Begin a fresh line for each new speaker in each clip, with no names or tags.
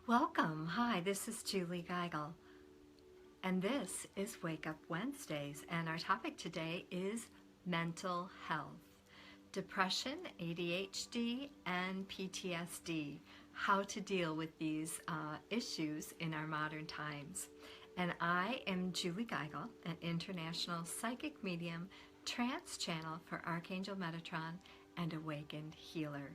Welcome. Hi, this is Julie Geigle, and this is Wake Up Wednesdays, and our topic today is mental health, depression, ADHD, and PTSD, how to deal with these issues in our modern times. And I am Julie Geigle, an international psychic medium, trance channel for Archangel Metatron and awakened healer.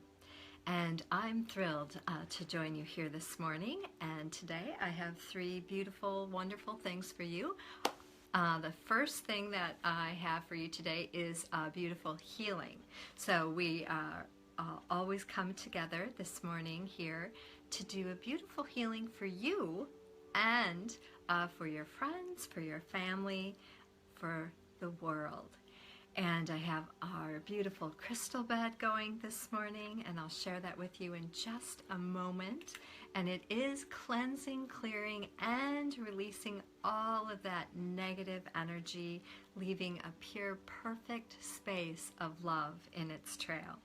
And I'm thrilled to join you here this morning. And today I have three beautiful, wonderful things for you. The first thing that I have for you today is beautiful healing. So we always come together this morning here to do a beautiful healing for you and for your friends, for your family, for the world. And I have our beautiful crystal bed going this morning, and I'll share that with you in just a moment. And it is cleansing, clearing, and releasing all of that negative energy, leaving a pure, perfect space of love in its trail.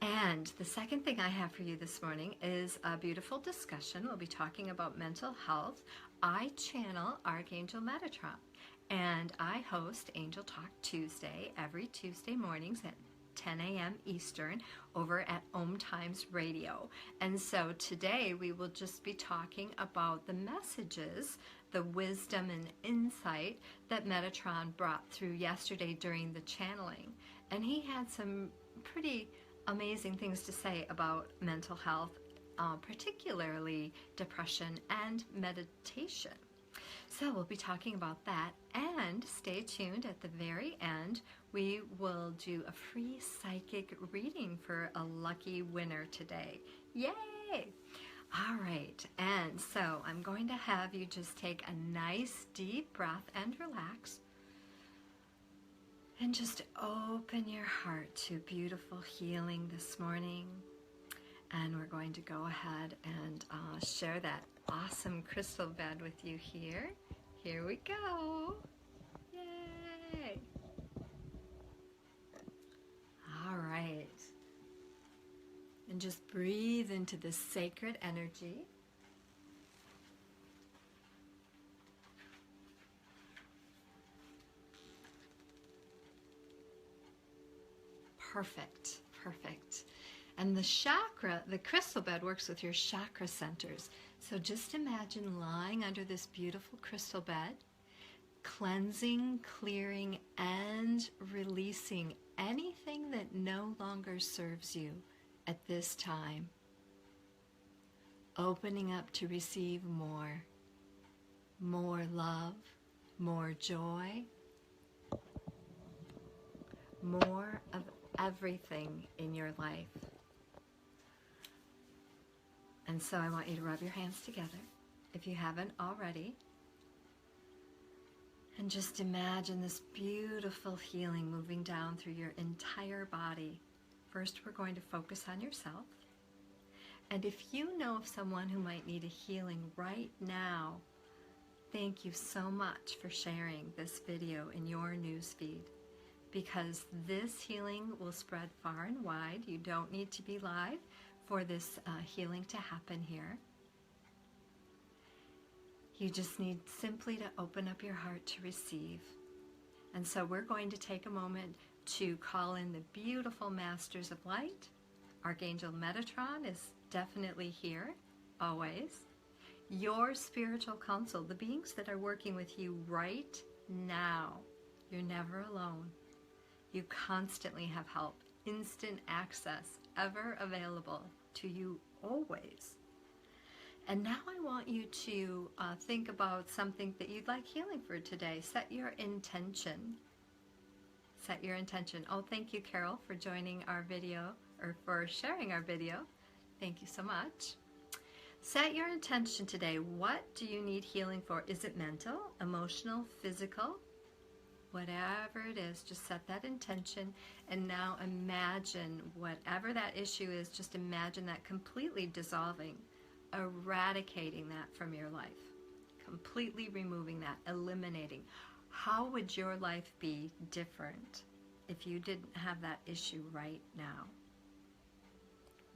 And the second thing I have for you this morning is a beautiful discussion. We'll be talking about mental health. I channel Archangel Metatron, and I host Angel Talk Tuesday every Tuesday mornings at 10 a.m. Eastern over at Om Times Radio. And so today we will just be talking about the messages, the wisdom and insight that Metatron brought through yesterday during the channeling. And he had some pretty amazing things to say about mental health, particularly depression and meditation. So we'll be talking about that, and stay tuned. At the very end we will do a free psychic reading for a lucky winner today. Yay! All right, and so I'm going to have you just take a nice deep breath and relax, and just open your heart to beautiful healing this morning. And we're going to go ahead and share that awesome crystal bed with you here. Here we go. Yay! All right. And just breathe into this sacred energy. Perfect, perfect. And the crystal bed works with your chakra centers. So just imagine lying under this beautiful crystal bed, cleansing, clearing, and releasing anything that no longer serves you at this time. Opening up to receive more love, more joy, more of everything in your life. And so I want you to rub your hands together, if you haven't already, and just imagine this beautiful healing moving down through your entire body. First, we're going to focus on yourself. And if you know of someone who might need a healing right now, thank you so much for sharing this video in your newsfeed, because this healing will spread far and wide. You don't need to be live for this healing to happen here. You just need simply to open up your heart to receive. And so we're going to take a moment to call in the beautiful Masters of Light. Archangel Metatron is definitely here, always. Your spiritual council, the beings that are working with you right now. You're never alone. You constantly have help, instant access, ever available to you always. And now I want you to think about something that you'd like healing for today. Set your intention. Set your intention. Oh, thank you, Carol, for joining our video, or for sharing our video. Thank you so much. Set your intention today. What do you need healing for? Is it mental, emotional, physical? Whatever it is, just set that intention, and now imagine whatever that issue is, just imagine that completely dissolving, eradicating that from your life, completely removing that, eliminating. How would your life be different if you didn't have that issue right now?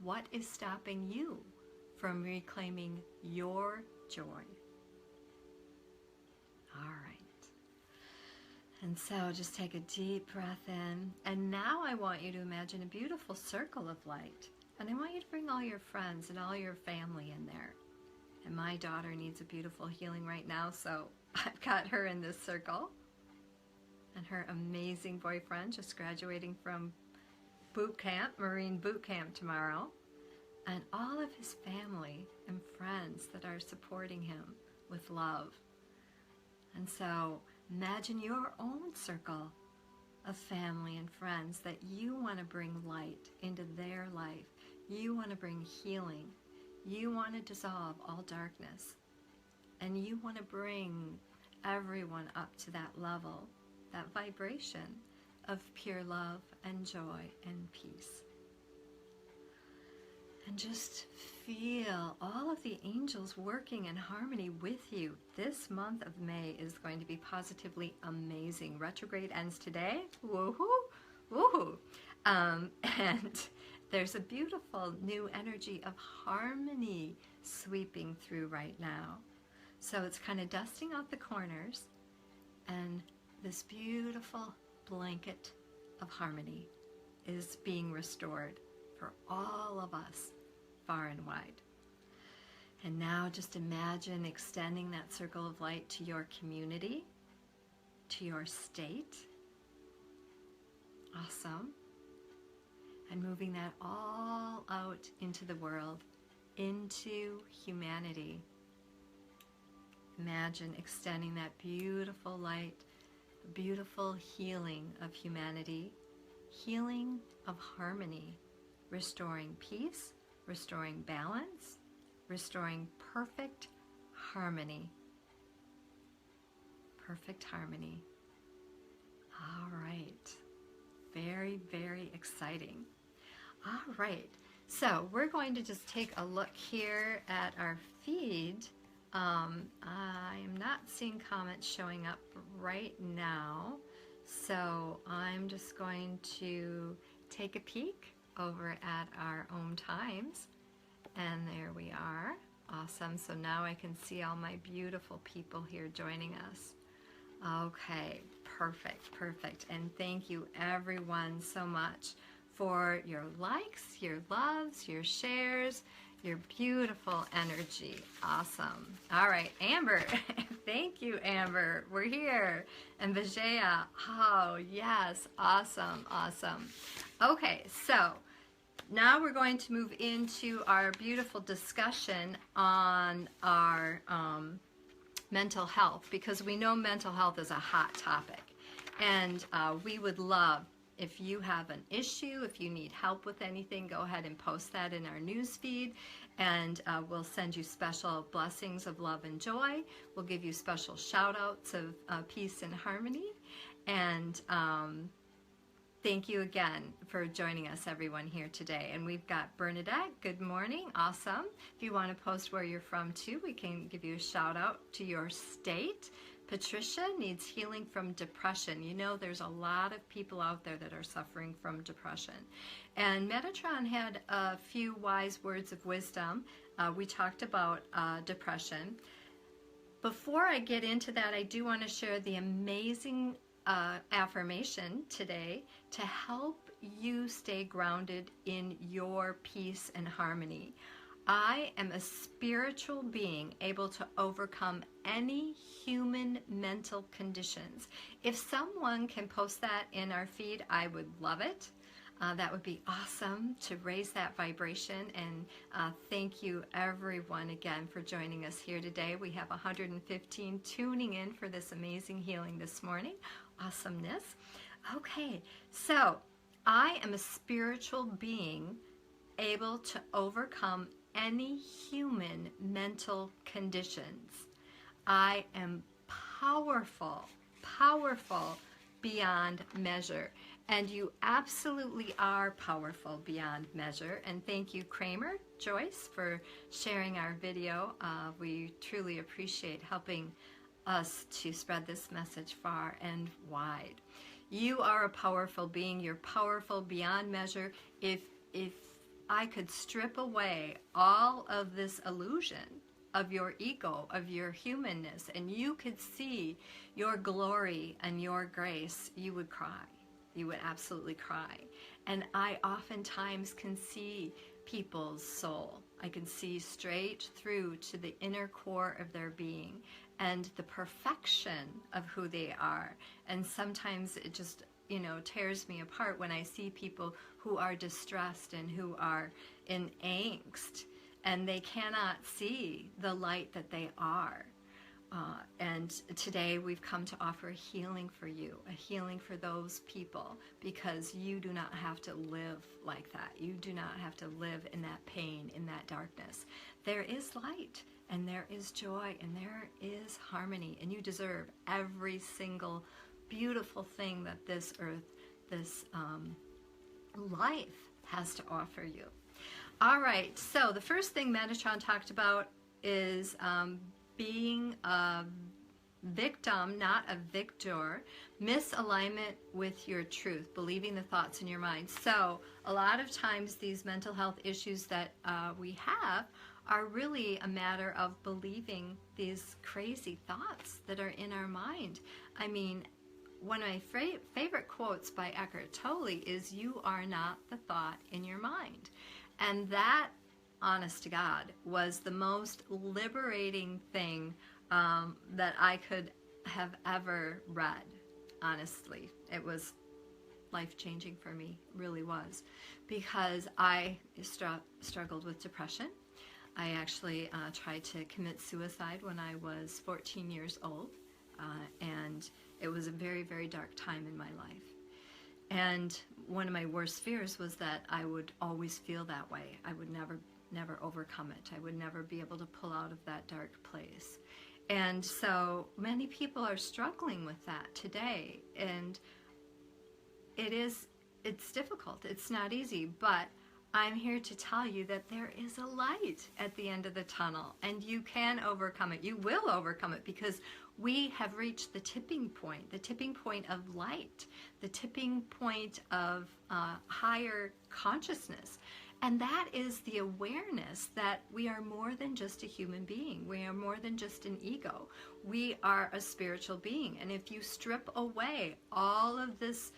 What is stopping you from reclaiming your joy. All right. And so just take a deep breath in. And now I want you to imagine a beautiful circle of light. And I want you to bring all your friends and all your family in there. And my daughter needs a beautiful healing right now, so I've got her in this circle. And her amazing boyfriend just graduating from boot camp, Marine boot camp tomorrow. And all of his family and friends that are supporting him with love. And so imagine your own circle of family and friends that you want to bring light into their life. You want to bring healing. You want to dissolve all darkness. And you want to bring everyone up to that level, that vibration of pure love and joy and peace. And just feel all of the angels working in harmony with you. This month of May is going to be positively amazing. Retrograde ends today. Woohoo! Woohoo! And there's a beautiful new energy of harmony sweeping through right now. So it's kind of dusting off the corners, and this beautiful blanket of harmony is being restored for all of us, far and wide. And now just imagine extending that circle of light to your community, to your state. Awesome. And moving that all out into the world, into humanity. Imagine extending that beautiful light, beautiful healing of humanity, healing of harmony, restoring peace, restoring balance, restoring perfect harmony. Perfect harmony. All right. Very, very exciting. All right. So we're going to just take a look here at our feed. I'm not seeing comments showing up right now. So I'm just going to take a peek over at our own times. And there we are. Awesome. So now I can see all my beautiful people here joining us. Okay, perfect, perfect. And thank you everyone so much for your likes, your loves, your shares, your beautiful energy. Awesome. All right, Amber. Thank you, Amber. We're here. And Vijaya. Oh, yes. Awesome, awesome. Okay, so now we're going to move into our beautiful discussion on our mental health, because we know mental health is a hot topic. And we would love, if you have an issue, if you need help with anything, go ahead and post that in our news feed, and we'll send you special blessings of love and joy. We'll give you special shout outs of peace and harmony. And thank you again for joining us, everyone, here today. And we've got Bernadette. Good morning. Awesome. If you want to post where you're from, too, we can give you a shout out to your state. Patricia needs healing from depression. You know, there's a lot of people out there that are suffering from depression. And Metatron had a few wise words of wisdom. We talked about depression. Before I get into that, I do want to share the amazing affirmation today to help you stay grounded in your peace and harmony. I am a spiritual being able to overcome any human mental conditions. If someone can post that in our feed, I would love it. That would be awesome to raise that vibration. And thank you everyone again for joining us here today. We have 115 tuning in for this amazing healing this morning. Awesomeness. Okay, so I am a spiritual being able to overcome any human mental conditions. I am powerful, powerful beyond measure. And you absolutely are powerful beyond measure. And thank you, Kramer Joyce, for sharing our video. We truly appreciate helping us to spread this message far and wide. You are a powerful being. You're powerful beyond measure. If I could strip away all of this illusion of your ego, of your humanness, and you could see your glory and your grace, you would cry. You would absolutely cry. And I oftentimes can see people's soul. I can see straight through to the inner core of their being and the perfection of who they are. And sometimes it just, you know, tears me apart when I see people who are distressed and who are in angst, and they cannot see the light that they are. And today we've come to offer a healing for you, a healing for those people, because you do not have to live like that. You do not have to live in that pain, in that darkness. There is light, and there is joy, and there is harmony, and you deserve every single beautiful thing that this earth, this life has to offer you. All right, so the first thing Metatron talked about is being a victim, not a victor, misalignment with your truth, believing the thoughts in your mind. So a lot of times these mental health issues that we have are really a matter of believing these crazy thoughts that are in our mind. I mean, one of my favorite quotes by Eckhart Tolle is, "You are not the thought in your mind." And that, honest to God, was the most liberating thing that I could have ever read. Honestly, it was life-changing for me, it really was, because I struggled with depression. I actually tried to commit suicide when I was 14 years old, and it was a very, very dark time in my life. And one of my worst fears was that I would always feel that way. I would never overcome it. I would never be able to pull out of that dark place. And so many people are struggling with that today, and it's difficult. It's not easy, but I'm here to tell you that there is a light at the end of the tunnel, and you can overcome it. You will overcome it, because we have reached the tipping point of light, the tipping point of higher consciousness. And that is the awareness that we are more than just a human being. We are more than just an ego. We are a spiritual being. And if you strip away all of this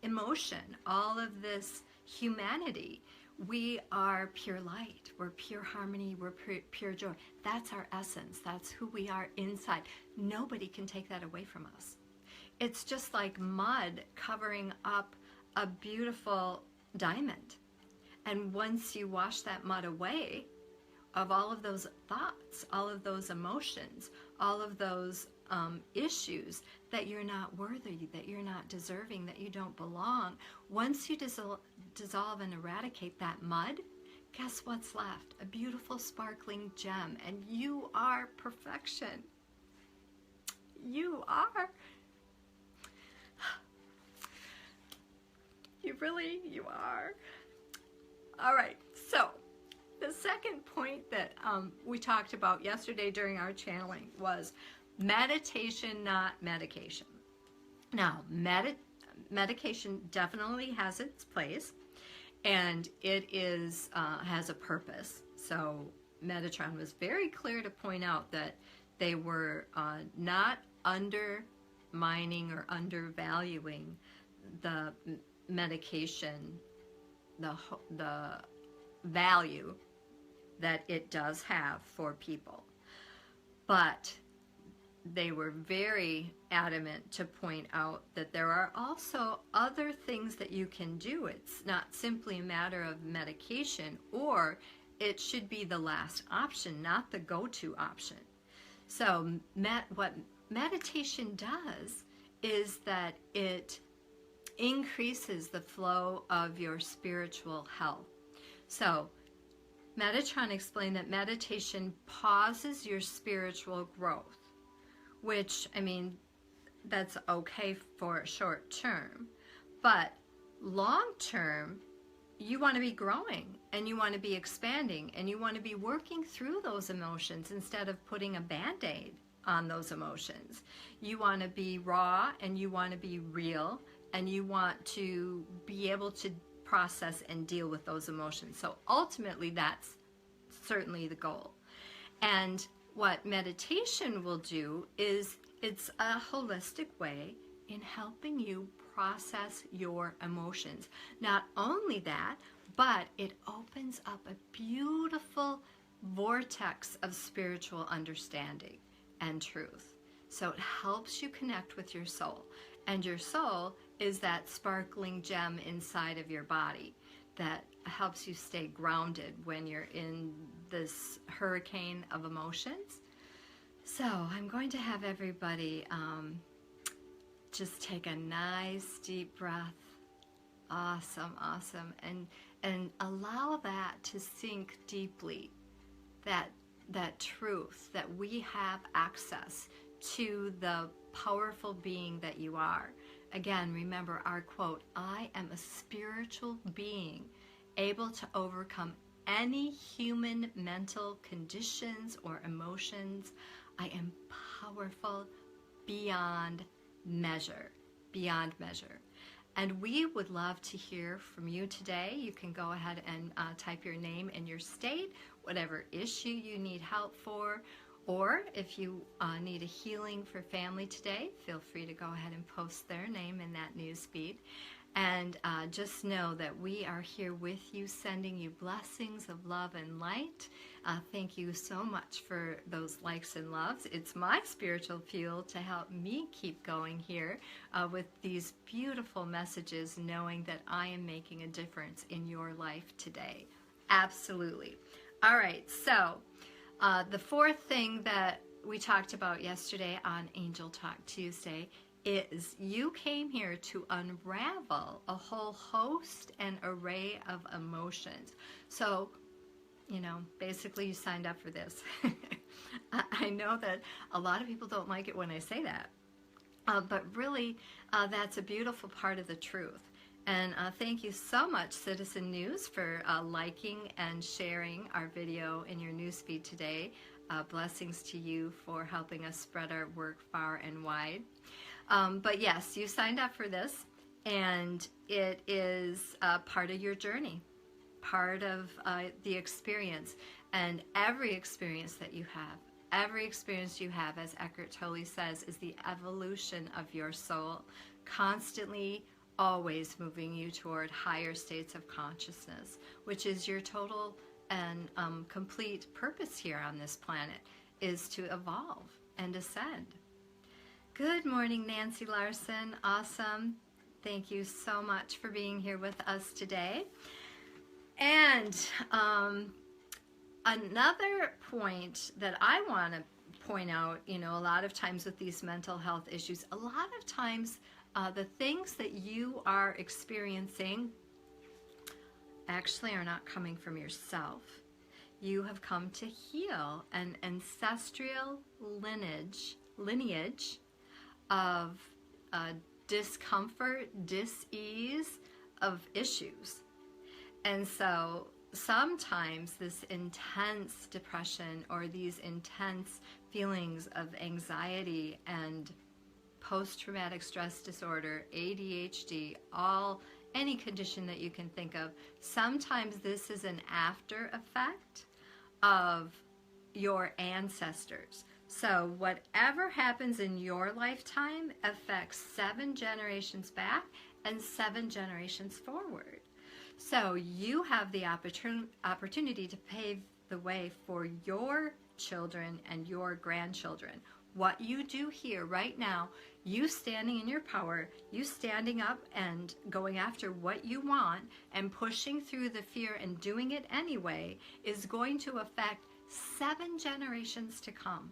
emotion, all of this humanity, we are pure light. We're pure harmony. We're pure joy. That's our essence. That's who we are inside. Nobody can take that away from us. It's just like mud covering up a beautiful diamond. And once you wash that mud away of all of those thoughts, all of those emotions, all of those issues that you're not worthy, that you're not deserving, that you don't belong, once you dissolve and eradicate that mud, guess what's left? A beautiful sparkling gem. And you are perfection. You are. You are. All right, so the second point that we talked about yesterday during our channeling was meditation, not medication. Now, medication definitely has its place, and it is has a purpose. So Metatron was very clear to point out that they were not undermining or undervaluing the medication, the value that it does have for people. But they were very adamant to point out that there are also other things that you can do. It's not simply a matter of medication, or it should be the last option, not the go-to option. So what meditation does is that it increases the flow of your spiritual health. So Metatron explained that meditation pauses your spiritual growth, which, I mean, that's okay for short term, but long term, you want to be growing, and you want to be expanding, and you want to be working through those emotions instead of putting a Band-Aid on those emotions. You want to be raw, and you want to be real, and you want to be able to process and deal with those emotions. So ultimately, that's certainly the goal. And what meditation will do is it's a holistic way in helping you process your emotions. Not only that, but it opens up a beautiful vortex of spiritual understanding and truth. So it helps you connect with your soul. And your soul is that sparkling gem inside of your body that helps you stay grounded when you're in this hurricane of emotions. So I'm going to have everybody just take a nice deep breath. Awesome, awesome. And allow that to sink deeply, that truth that we have access to the powerful being that you are. Again, remember our quote, I am a spiritual being able to overcome any human mental conditions or emotions. I am powerful beyond measure, beyond measure. And we would love to hear from you today. You can go ahead and type your name and your state, whatever issue you need help for, or if you need a healing for family today, feel free to go ahead and post their name in that news feed. And just know that we are here with you, sending you blessings of love and light. Thank you so much for those likes and loves. It's my spiritual fuel to help me keep going here with these beautiful messages, knowing that I am making a difference in your life today. Absolutely. All right, so the fourth thing that we talked about yesterday on Angel Talk Tuesday is you came here to unravel a whole host and array of emotions. So, you know, basically you signed up for this. I know that a lot of people don't like it when I say that, but really that's a beautiful part of the truth. And thank you so much, Citizen News, for liking and sharing our video in your newsfeed today. Blessings to you for helping us spread our work far and wide. But yes, you signed up for this, and it is part of your journey, part of the experience. And every experience that you have, as Eckhart Tolle says, is the evolution of your soul, constantly, always moving you toward higher states of consciousness, which is your total and complete purpose here on this planet, is to evolve and ascend. Good morning, Nancy Larson. Awesome. Thank you so much for being here with us today. And another point that I want to point out, you know, a lot of times with these mental health issues, a lot of times the things that you are experiencing actually are not coming from yourself. You have come to heal an ancestral lineage of discomfort, dis-ease, of issues. And so sometimes this intense depression or these intense feelings of anxiety and post-traumatic stress disorder, ADHD, any condition that you can think of, sometimes this is an after effect of your ancestors. So whatever happens in your lifetime affects 7 generations back and 7 generations forward. So you have the opportunity to pave the way for your children and your grandchildren. What you do here right now, you standing in your power, you standing up and going after what you want and pushing through the fear and doing it anyway, is going to affect 7 generations to come.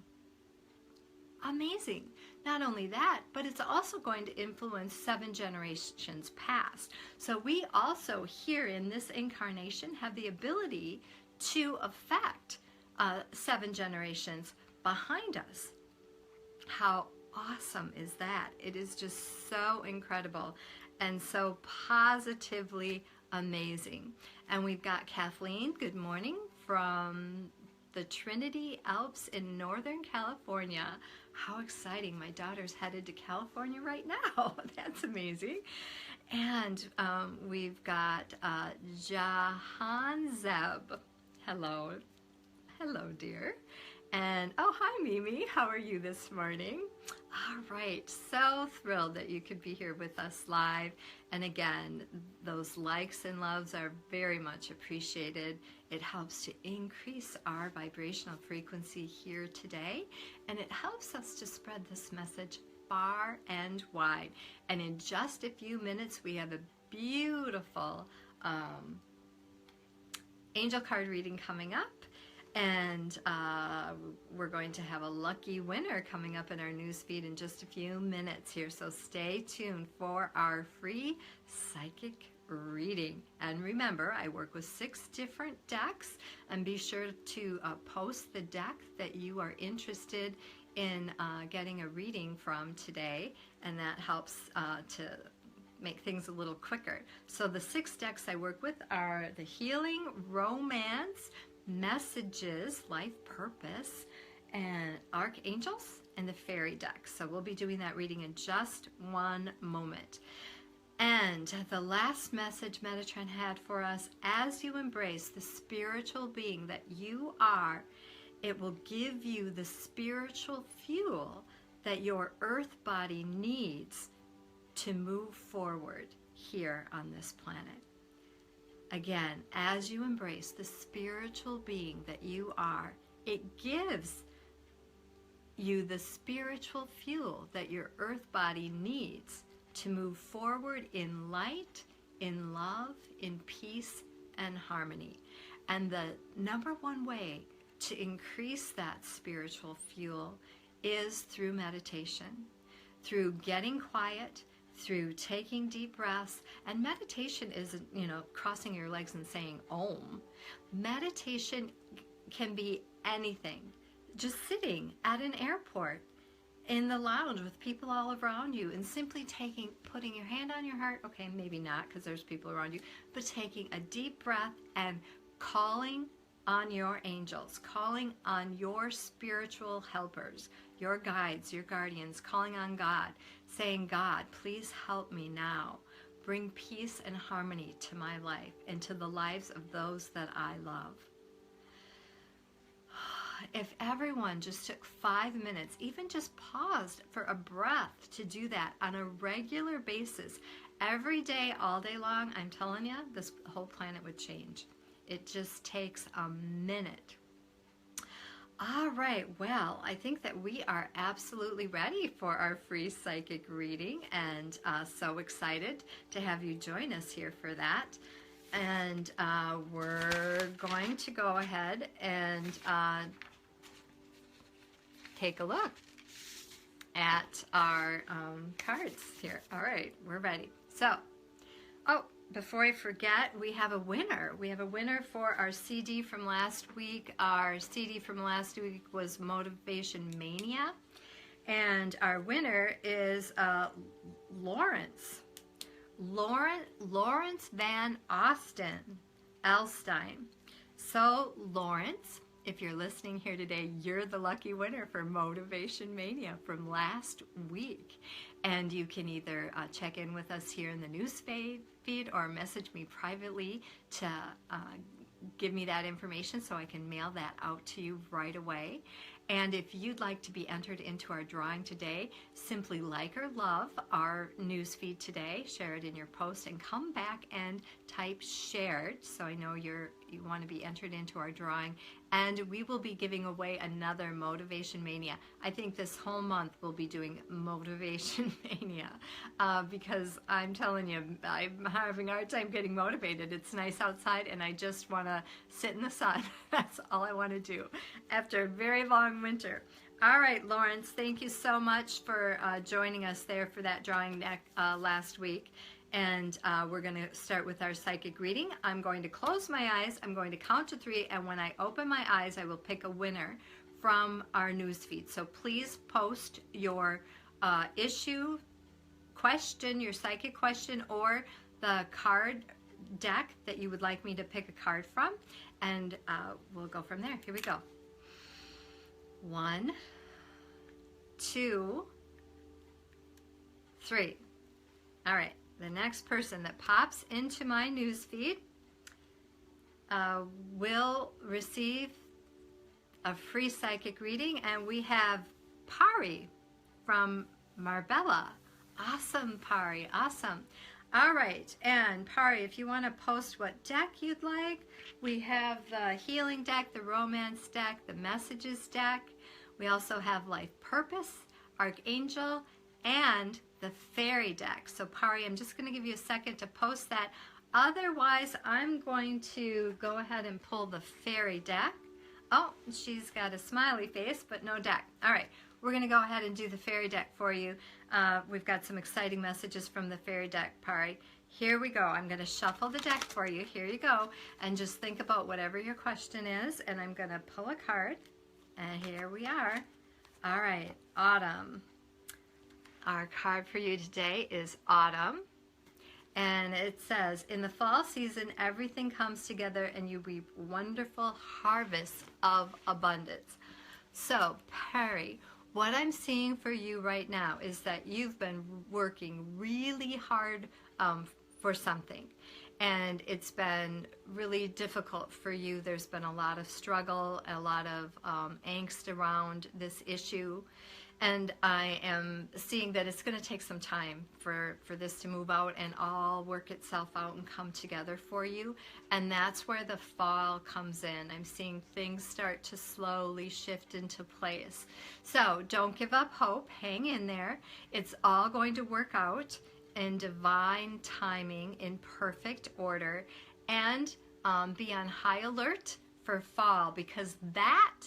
Amazing. Not only that, but it's also going to influence 7 generations past. So we also here in this incarnation have the ability to affect 7 generations behind us. How awesome is that? It is just so incredible and so positively amazing. And we've got Kathleen, good morning, from the Trinity Alps in Northern California. How exciting. My daughter's headed to California right now. That's amazing. And we've got Jahanzeb. Hello. Hello, dear. And oh, hi, Mimi. How are you this morning? All right. So thrilled that you could be here with us live. And again, those likes and loves are very much appreciated. It helps to increase our vibrational frequency here today. And it helps us to spread this message far and wide. And in just a few minutes, we have a beautiful angel card reading coming up. And we're going to have a lucky winner coming up in our newsfeed in just a few minutes here. So stay tuned for our free psychic reading. And remember, I work with 6 different decks. And be sure to post the deck that you are interested in getting a reading from today. And that helps to make things a little quicker. So the 6 decks I work with are the Healing, Romance, Messages, Life Purpose, and Archangels, and the Fairy deck. So we'll be doing that reading in just one moment. And the last message Metatron had for us: as you embrace the spiritual being that you are, it will give you the spiritual fuel that your earth body needs to move forward here on this planet. Again, as you embrace the spiritual being that you are, it gives you the spiritual fuel that your earth body needs to move forward in light, in love, in peace, and harmony. And the number one way to increase that spiritual fuel is through meditation, through getting quiet, through taking deep breaths. And meditation isn't, crossing your legs and saying Om. Meditation can be anything. Just sitting at an airport, in the lounge with people all around you, and simply putting your hand on your heart. Okay, maybe not because there's people around you, but taking a deep breath and calling on your angels, calling on your spiritual helpers, your guides, your guardians, calling on God, saying, God, please help me now. Bring peace and harmony to my life and to the lives of those that I love. If everyone just took 5 minutes, even just paused for a breath to do that on a regular basis, every day, all day long, I'm telling you, this whole planet would change. It just takes a minute. All right, well, I think that we are absolutely ready for our free psychic reading, and so excited to have you join us here for that. And we're going to go ahead and take a look at our cards here. All right, we're ready. So, before I forget, we have a winner. We have a winner for our CD from last week. Our CD from last week was Motivation Mania. And our winner is Lawrence Van Elstein. So, Lawrence, if you're listening here today, you're the lucky winner for Motivation Mania from last week. And you can either check in with us here in the news feed or message me privately to give me that information so I can mail that out to you right away. And if you'd like to be entered into our drawing today, simply like or love our newsfeed today, share it in your post, and come back and type shared so I know you want to be entered into our drawing. And we will be giving away another Motivation Mania. I think this whole month we'll be doing Motivation Mania because I'm telling you, I'm having a hard time getting motivated. It's nice outside and I just want to sit in the sun. That's all I want to do after a very long winter. All right, Lawrence, thank you so much for joining us there for that drawing last week. And we're going to start with our psychic reading. I'm going to close my eyes. I'm going to count to 3. And when I open my eyes, I will pick a winner from our newsfeed. So please post your issue, question, your psychic question, or the card deck that you would like me to pick a card from. And we'll go from there. Here we go. 1, 2, 3. All right. the next person that pops into my newsfeed will receive a free psychic reading. And we have Pari from Marbella. Awesome, Pari, awesome. All right, and Pari, if you want to post what deck you'd like, we have the healing deck, the romance deck, the messages deck. We also have life purpose, Archangel, and the fairy deck. So Pari, I'm just going to give you a second to post that. Otherwise, I'm going to go ahead and pull the fairy deck. Oh, she's got a smiley face, but no deck. All right, we're going to go ahead and do the fairy deck for you. We've got some exciting messages from the fairy deck, Pari. Here we go. I'm going to shuffle the deck for you. Here you go. And just think about whatever your question is. And I'm going to pull a card. And here we are. All right, Autumn. Our card for you today is Autumn. And it says, in the fall season, everything comes together and you reap wonderful harvests of abundance. So, Pari, what I'm seeing for you right now is that you've been working really hard for something. And it's been really difficult for you. There's been a lot of struggle, a lot of angst around this issue. And I am seeing that it's going to take some time for this to move out and all work itself out and come together for you. And that's where the fall comes in. I'm seeing things start to slowly shift into place. So don't give up hope. Hang in there. It's all going to work out in divine timing, in perfect order. And be on high alert for fall, because that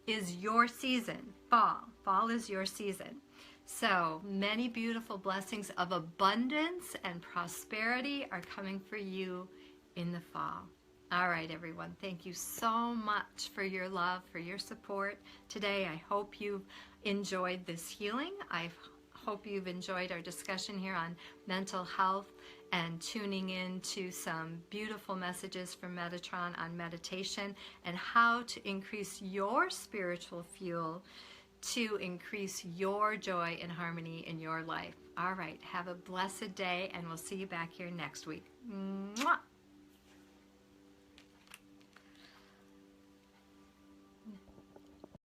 is your season. Fall is your season. So many beautiful blessings of abundance and prosperity are coming for you in the fall. All right, everyone. Thank you so much for your love, for your support today. I hope you've enjoyed this healing. I hope you've enjoyed our discussion here on mental health and tuning in to some beautiful messages from Metatron on meditation and how to increase your spiritual fuel to increase your joy and harmony in your life. All right, have a blessed day, and we'll see you back here next week. Mwah!